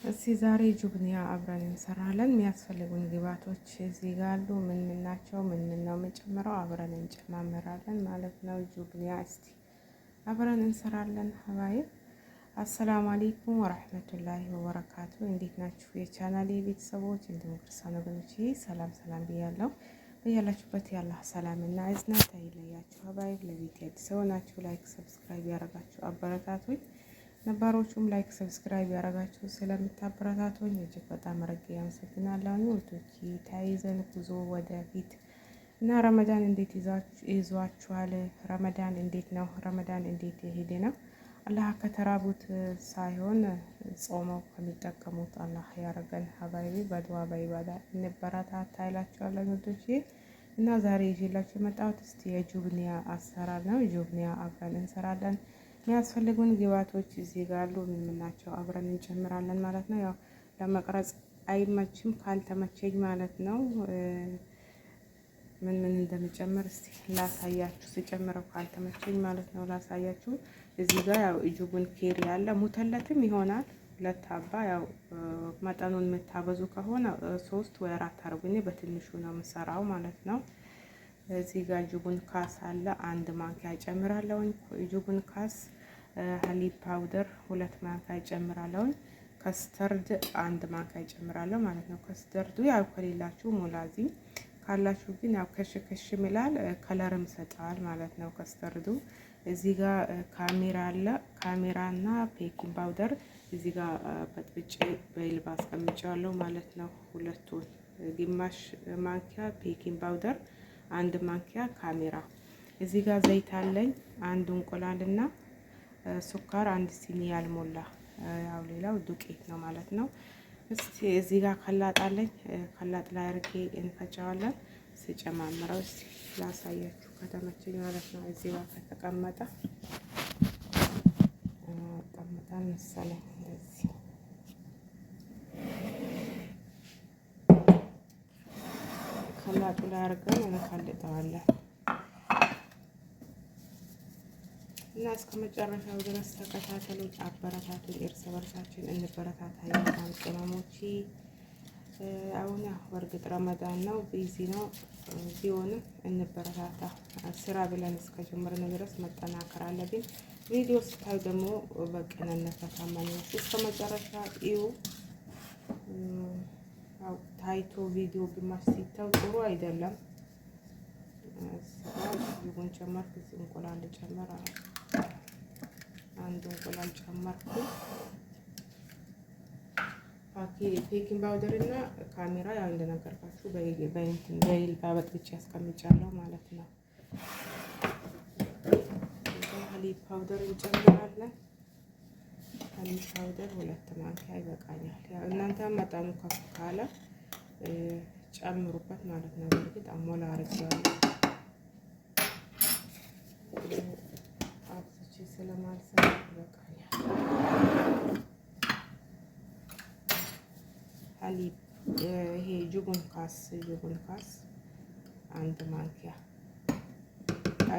እስቲ ዛሬ ጁብኒያ አብረን እንሰራለን። የሚያስፈልጉን ግብአቶች እዚህ ጋር አሉ። ምን ናቸው? ምን ነው የምንጨምረው? አብረን እንጨማምራለን ማለት ነው። ጁብኒያ እስቲ አብረን እንሰራለን። ሀባይ አሰላሙ አለይኩም ወራህመቱላሂ ወበረካቱ። እንዴት ናችሁ የቻናሌ ቤተሰቦች? እንዲሁም ክርስቲያን ወገኖቼ ሰላም ሰላም ብያለሁ። በያላችሁበት ያላህ ሰላምና እዝነት አይለያችሁ። ሀባይ ለቤት አዲስ ሆናችሁ ላይክ ሰብስክራይብ ያደረጋችሁ አበረታቱኝ። ነባሮቹም ላይክ ሰብስክራይብ ያደረጋችሁ ስለምታበረታቱኝ እጅግ በጣም አድርጌ አመሰግናለሁ። ውዶች ተያይዘን ጉዞ ወደፊት እና ረመዳን እንዴት ይዟችኋል? ረመዳን እንዴት ነው? ረመዳን እንዴት የሄደ ነው? አላህ ከተራቡት ሳይሆን ጾመው ከሚጠቀሙት አላህ ያረገን። ሀባይቢ በዱዓ በኢባዳ እንበረታታ ይላችኋለሁ ውዶች። እና ዛሬ ይዤላችሁ የመጣሁት እስቲ የጁብኒያ አሰራር ነው። ጁብኒያ አብረን እንሰራለን። የሚያስፈልጉን ግብአቶች እዚህ ጋር አሉ። ምን ናቸው? አብረን እንጨምራለን ማለት ነው። ያው ለመቅረጽ አይመችም ካልተመቸኝ ማለት ነው። ምን እንደምጨምር እስቲ ላሳያችሁ። ስጨምረው ካልተመቸኝ ማለት ነው ላሳያችሁ። እዚህ ጋር ያው ጁቡን ኬሪ ያለ ሙተለትም ይሆናል። ሁለት አባ ያው መጠኑን የምታበዙ ከሆነ 3 ወይ 4 አርጉኝ። በትንሹ ነው የምሰራው ማለት ነው። እዚህ ጋር ጁቡን ካስ አለ። 1 ማንኪያ ጨምራለሁ። ጁቡን ካስ ሀሊብ ፓውደር 2 ማንኪያ ጨምራለሁ። ከስተርድ 1 ማንኪያ ጨምራለሁ ማለት ነው። ከስተርዱ ያው ከሌላችሁ ሞላዚም ካላችሁ ግን ያው ከሽከሽ ይላል ከለርም ሰጣል ማለት ነው ከስተርዱ። እዚህ ጋር ካሜራ አለ። ካሜራና ቤኪንግ ፓውደር እዚህ ጋር በጥብጬ በይልባ አስቀምጫለሁ ማለት ነው። ሁለቱን ግማሽ ማንኪያ ቤኪንግ ፓውደር፣ 1 ማንኪያ ካሜራ። እዚህ ጋር ዘይት አለኝ። 1 እንቁላልና ሱካር 1 ሲኒ ያልሞላ፣ ያው ሌላው ዱቄት ነው ማለት ነው። እስቲ እዚህ ጋር ከላጣለኝ። ከላጥ ላይ አርጌ እንፈጫዋለን። ስጨማምረው እስቲ ላሳያችሁ ከተመቸኝ ማለት ነው። እዚህ ጋር ከተቀመጠ ቀመጣን መሰለኝ። እንደዚህ ከላጡ ላይ አርገን እንከልጠዋለን እና እስከ መጨረሻው ድረስ ተከታተሉ፣ አበረታቱን። እርስ በርሳችን እንበረታታ። የማን ቅመሞቼ አሁን በእርግጥ ረመዳን ነው፣ ቢዚ ነው ቢሆንም እንበረታታ። ስራ ብለን እስከ ጀመርን ድረስ መጠናከር አለብን። ቪዲዮ ስታዩ ደግሞ በቅንነት ታማኝነት እስከ መጨረሻ እዩ። ታይቶ ቪዲዮ ግማሽ ሲታው ጥሩ አይደለም። ይሁን ጨመርኩ። እንቁላል ጨመር። 1 እንቁላል ጨመርኩ። ቤኪንግ ፓውደር እና ካሜራ ያው እንደነገርኳችሁ በይልባ በጥብጬ ያስቀምጫለሁ ማለት ነው። ሀሊብ ፓውደር እንጨምራለን። ሀሊብ ፓውደር 2 ማንኪያ ይበቃኛል። ያው እናንተ መጠኑ ከፍ ካለ ጨምሩበት ማለት ነው። እንግዲህ አሞላ አርጌዋለሁ አብዝቼ ስለማልሰራ ይበቃኛል። ሀሊብ ይሄ ጁቡን ካስ 1 ማንኪያ።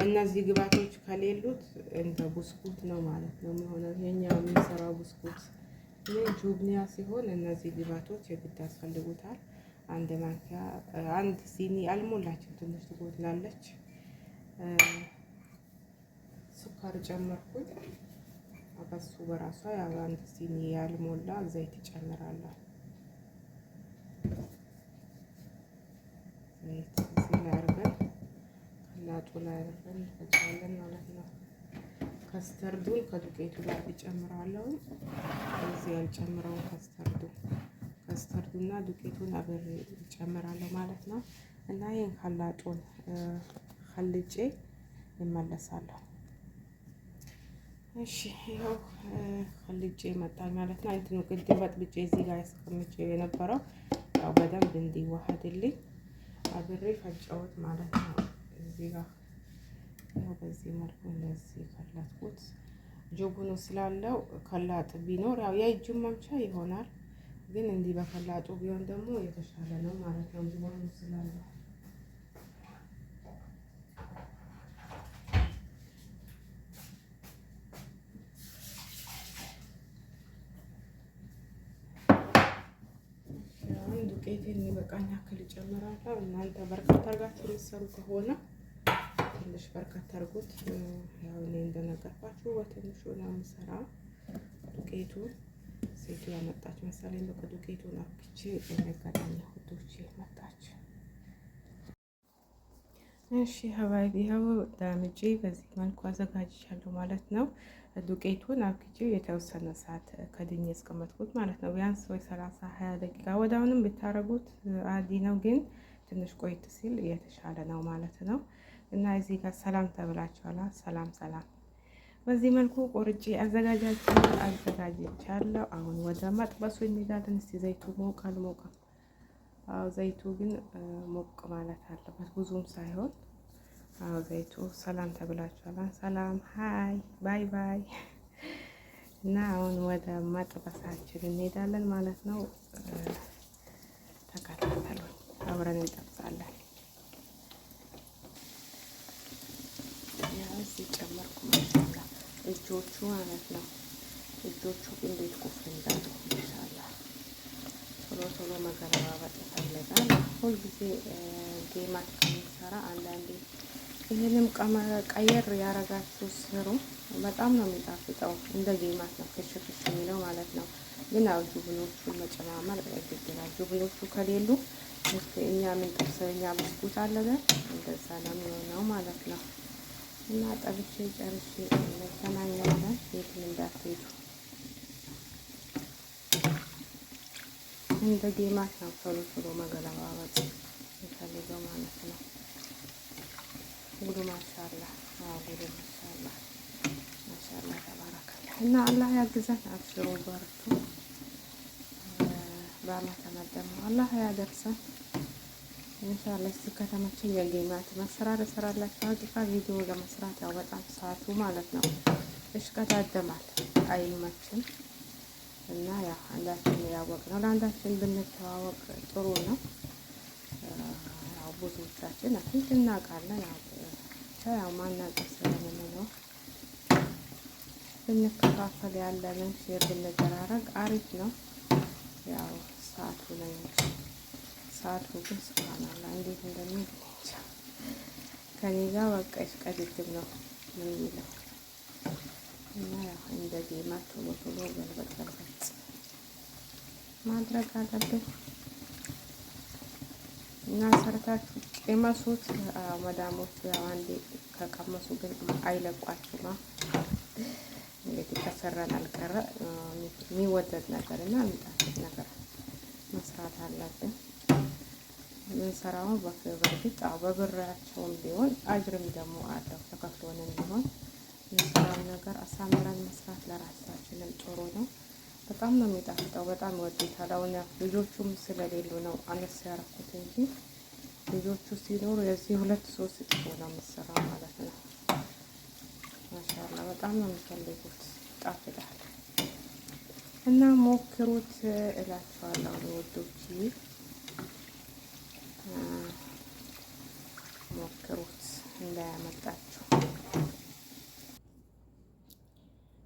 እነዚህ ግብአቶች ከሌሉት እንደ ብስኩት ነው ማለት ነው የሚሆነው። የኛ የምንሰራው ብስኩት ጁብኒያ ሲሆን እነዚህ ግብአቶች የግድ ያስፈልጉታል። 1 ማንኪያ 1 ሲኒ አልሞላችም፣ ትንሽ ትጎድላለች። ሱካር ጨመርኩኝ። በሱ በራሷ ያው 1 ሲኒ ያልሞላ ዘይት ጨምራለሁ። ዘይት እዚህ ላይ አድርገን ከላጡ ላይ አድርገን እንፈጫለን ማለት ነው። ከስተርዱን ከዱቄቱ ጋር እጨምራለሁ። እዚህ ያልጨምረውን ከስተርዱና ዱቄቱን አብሬ እጨምራለሁ ማለት ነው። እና ይሄን ከላጡን ፈልጬ እመለሳለሁ። እሺ ይኸው ፈልጬ መጣኝ ማለት ነው። እንትኑ ቅድም በጥብጬ እዚህ ጋር ያስቀምጬ የነበረው ያው በደንብ እንዲዋሃድልኝ አብሬ ፈጨሁት ማለት ነው። እዚህ ጋር ያው በዚህ መልኩ እንደዚህ ከላጥኩት። ጁቡኑ ስላለው ከላጥ ቢኖር ያው የእጁን መምቻ ይሆናል፣ ግን እንዲህ በከላጡ ቢሆን ደግሞ የተሻለ ነው ማለት ነው። ጁቡኑ ስላለው ዱቄቴን በቃኝ ያክል እጨምራለሁ። እናንተ በርካታ አድርጋችሁ ልትሰሩ ከሆነ ትንሽ በርካታ አድርጉት። ያው እኔ እንደነገርኳችሁ በትንሹ ነው የምሰራው። ዱቄቱን ሴቱ ያመጣች መሰለኝ። በቃ ዱቄቱን አብክቼ የሚያጋጣሚ ሁዶች መጣች። እሺ ሀባይቢ ይኸው ዳምጬ በዚህ መልኩ አዘጋጅቻለሁ ማለት ነው። ዱቄቱን አብክቼ የተወሰነ ሰዓት ከድኜ ያስቀመጥኩት ማለት ነው። ቢያንስ ወይ 30-20 ደቂቃ ወዲያውንም ብታረጉት አዲ ነው፣ ግን ትንሽ ቆይት ሲል የተሻለ ነው ማለት ነው። እና እዚህ ጋር ሰላም ተብላችኋል። ሰላም ሰላም። በዚህ መልኩ ቆርጬ አዘጋጅቻለሁ። አሁን ወደ መጥበሱ እንሄዳለን። እስቲ ዘይቱ ሞቃል ሞቃል። አዎ ዘይቱ ግን ሞቅ ማለት አለበት፣ ብዙም ሳይሆን። አዎ ዘይቱ ሰላም ተብላችኋል። ሰላም ሃይ ባይ ባይ። እና አሁን ወደ መጥበሳችን እንሄዳለን ማለት ነው። ተከታተሉ፣ አብረን እንጠብሳለን። እዚህ ጨመርኩ ማሻላ እጆቹ ማለት ነው። እጆቹ እንዴት ኩፍ እንዳሉ ማሻላ። ቶሎ ቶሎ መገለባበጥ ይፈልጋል። ሁልጊዜ ጌማት ከሚሰራ አንዳንዴ ይህንም ቀየር ያረጋችሁ ስሩ። በጣም ነው የሚጣፍጠው። እንደ ጌማት ነው ክሽ ክሽ የሚለው ማለት ነው። ግን ያው ጁብኖቹን መጨማመር ግድ ይላል። ጁብኖቹ ከሌሉ እኛ ምን ጥብሰኛ ብስኩት አለገ እንደዛ ነው የሚሆነው ማለት ነው። እና ጠብቼ ጨርሼ እንገናኛለን። የትም እንዳትሄዱ። እንደ ጌማት ነው ቶሎ ቶሎ መገለባበጥ የሚፈልገው ማለት ነው። ጉዱ ማሻላ ጉዱ ማሻላ ማሻላ ተባረከላ። እና አላህ ያግዘን። አብሽሩ በርቱ። በአመት ተመደመ አላህ ያደርሰን ኢንሻአላህ። እስቲ ከተመቸኝ የጌማት መስራት እሰራላችሁ። ሀቂቃ ቪዲዮ ለመስራት ያው በጣም ሰዓቱ ማለት ነው እሽቀዳደማል፣ አይመችም። እና ያው አንዳችን ያወቅ ነው ለአንዳችን ብንተዋወቅ ጥሩ ነው። ያው ብዙዎቻችን አሁን እናውቃለን። ያው ማናውቅ ስለምንለው ብንከፋፈል ያለንን ሼር ብንደራረግ አሪፍ ነው። ያው ሰዓቱ ነው እንጂ ሰዓቱ ግን ስብሃንአላ እንዴት እንደሚል ከኔ ጋር በቃ ይሽቀድድም ነው ምን የሚለው። እና ያው እንደ ጌማ ቶሎ ቶሎ ገልበጥ ገልበጥ ማድረግ አለብን። እና ሰርታችሁ ቅመሱት። መዳሞች ያው አንዴ ከቀመሱ ግን አይለቋችሁማ። እንግዲህ ከሰራን አልቀረ የሚወደድ ነገር እና የሚጣፍጥ ነገር መስራት አለብን። ምንሰራውን በርግጥ በብራቸውም ቢሆን አጅርም ደግሞ አለው ተከፍሎንም ቢሆን የምንሰራውን ነገር አሳምረን መስራት ለራሳችንም ጥሩ ነው። በጣም ነው የሚጣፍጠው። በጣም ወዴታል። አሁን ልጆቹም ስለሌሉ ነው አነስ ያረኩት እንጂ ልጆቹ ሲኖሩ የዚህ 2-3 ጥፎ ነው የምሰራው ማለት ነው። ማሻአላ በጣም ነው የሚፈልጉት። ጣፍጣል እና ሞክሩት እላችኋለሁ ውዶች። ሞክሩት እንዳያመጣችሁ።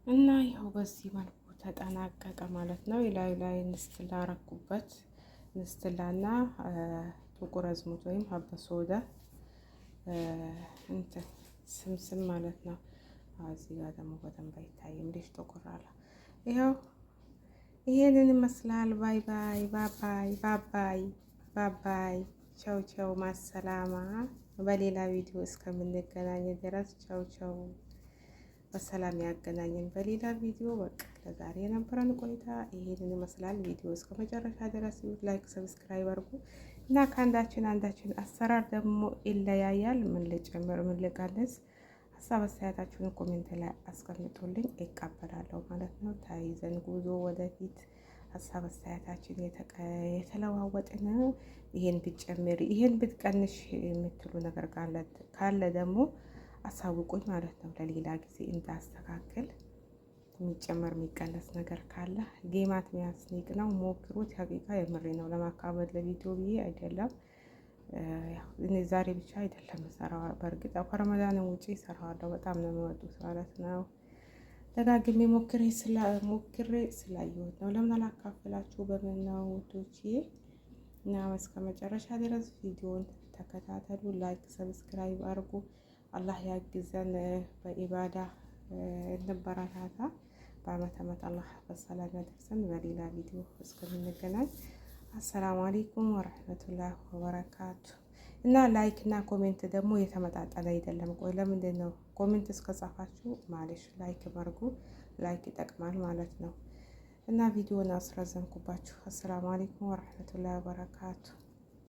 እና ያው በዚህ መልኩ ተጠናቀቀ ማለት ነው። ላይ ንስትላ አረኩበት። ንስትላና ጥቁር አዝሙድ ወይም ሀበ ሶዳ እንትን ስምስም ማለት ነው። እዚህ ጋር ደግሞ በደንብ አይታይም ልጅ ጥቁር አለ። ይኸው ይሄንን ይመስላል። ባይ ባይ ባባይ ባባይ ባባይ። ቻው ቻው ማሰላማ። በሌላ ቪዲዮ እስከምንገናኝ ድረስ ቻው ቻው። በሰላም ያገናኘን በሌላ ቪዲዮ። በቃ ለዛሬ የነበረን ቆይታ ይሄንን ይመስላል። ቪዲዮ እስከ መጨረሻ ድረስ ላይክ፣ ሰብስክራይብ አድርጉ እና ከአንዳችን አንዳችን አሰራር ደግሞ ይለያያል። ምን ልጨምር ምን ልቀንስ፣ ሀሳብ አስተያየታችሁን ኮሜንት ላይ አስቀምጡልኝ፣ ይቀበላለሁ ማለት ነው። ተያይዘን ጉዞ ወደፊት ሀሳብ አስተያየታችን የተለዋወጥን። ይሄን ብትጨምሪ ይሄን ብትቀንሽ የምትሉ ነገር ካለ ደግሞ አሳውቁኝ ማለት ነው። ለሌላ ጊዜ እንዳስተካክል የሚጨመር የሚቀነስ ነገር ካለ ጌማት የሚያስኒቅ ነው። ሞክሩት። ሀቂቃ የምሬ ነው። ለማካበድ ለቪዲዮ ብዬ አይደለም። እኔ ዛሬ ብቻ አይደለም ሰራው። በእርግጥ ከረመዳን ውጪ ሰራዋለሁ። በጣም ነው የሚወዱት ማለት ነው። ደጋግሜ ሞክሬ ስላየሁት ነው። ለምን አላካፍላችሁ በምን ነው ውዶቼ? እና እስከ መጨረሻ ድረስ ቪዲዮን ተከታተሉ። ላይክ ሰብስክራይብ አድርጉ። አላህ ያግዘን። በኢባዳ እንበረታታ። በአመት አመት አላህ በሰላም ያደርሰን። በሌላ ቪዲዮ እስከምንገናኝ አሰላሙ አለይኩም ወረህመቱላህ ወበረካቱ። እና ላይክ እና ኮሜንት ደግሞ የተመጣጠነ አይደለም። ቆይ ለምንድን ነው ኮሜንት እስከጻፋችሁ ማለሽ ላይክ ማድረጉ ላይክ ይጠቅማል ማለት ነው። እና ቪዲዮን አስረዘምኩባችሁ። አሰላሙ አለይኩም ወረህመቱላህ ወበረካቱ።